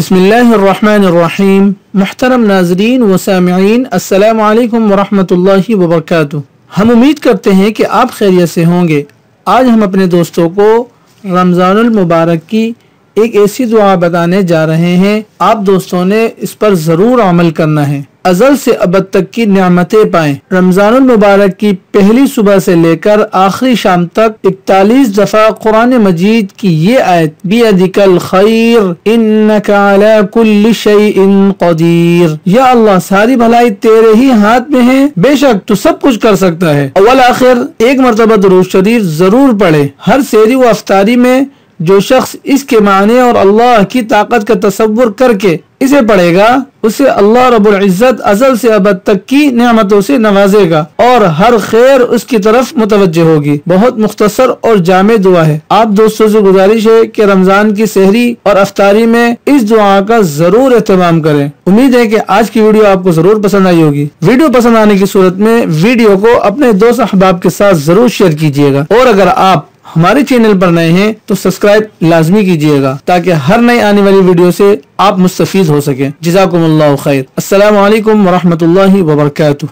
बिस्मिल्लाहिर्रहमानिर्रहीम। मुहतरम नाज़रीन व सामिईन, अस्सलामु अलैकुम वरहमतुल्लाहि वबरकातुहू। हम उम्मीद करते हैं कि आप खैरियत से होंगे। आज हम अपने दोस्तों को रमज़ानुल मुबारक की एक ऐसी दुआ बताने जा रहे हैं, आप दोस्तों ने इस पर ज़रूर अमल करना है, अज़ल से अबद तक की नेमतें पाएं। रमज़ानुल मुबारक की पहली सुबह से लेकर आखिरी शाम तक 41 दफ़ा कुरान मजीद की ये आयत, बियदिकल खैर इन्नका अला कुल्लि शैइन क़दीर, या अल्लाह सारी भलाई तेरे ही हाथ में है, बेशक तू सब कुछ कर सकता है। अव्वल आखिर एक मरतबा दुरूद शरीफ जरूर पढ़े। हर सेहरी व अफ्तारी में जो शख्स इसके माने और अल्लाह की ताकत का तसव्वुर करके इसे पढ़ेगा, उसे अल्लाह रब्बुल इज्जत अज़ल से अबद तक की नेमतों से नवाजेगा और हर खैर उसकी तरफ मुतवज्जह होगी। बहुत मुख्तसर और जामे दुआ है। आप दोस्तों से गुजारिश है कि रमजान की सहरी और अफ्तारी में इस दुआ का जरूर एहतमाम करें। उम्मीद है कि आज की वीडियो आपको जरूर पसंद आई होगी। वीडियो पसंद आने की सूरत में वीडियो को अपने दोस्त अहबाब के साथ जरूर शेयर कीजिएगा, और अगर आप हमारे चैनल पर नए हैं तो सब्सक्राइब लाजमी कीजिएगा, ताकि हर नई आने वाली वीडियो से आप मुस्तफीद हो सकें। जज़ाकुमुल्लाहु खैर। अस्सलामु अलैकुम वरहमतुल्लाहि वबरकातुहू।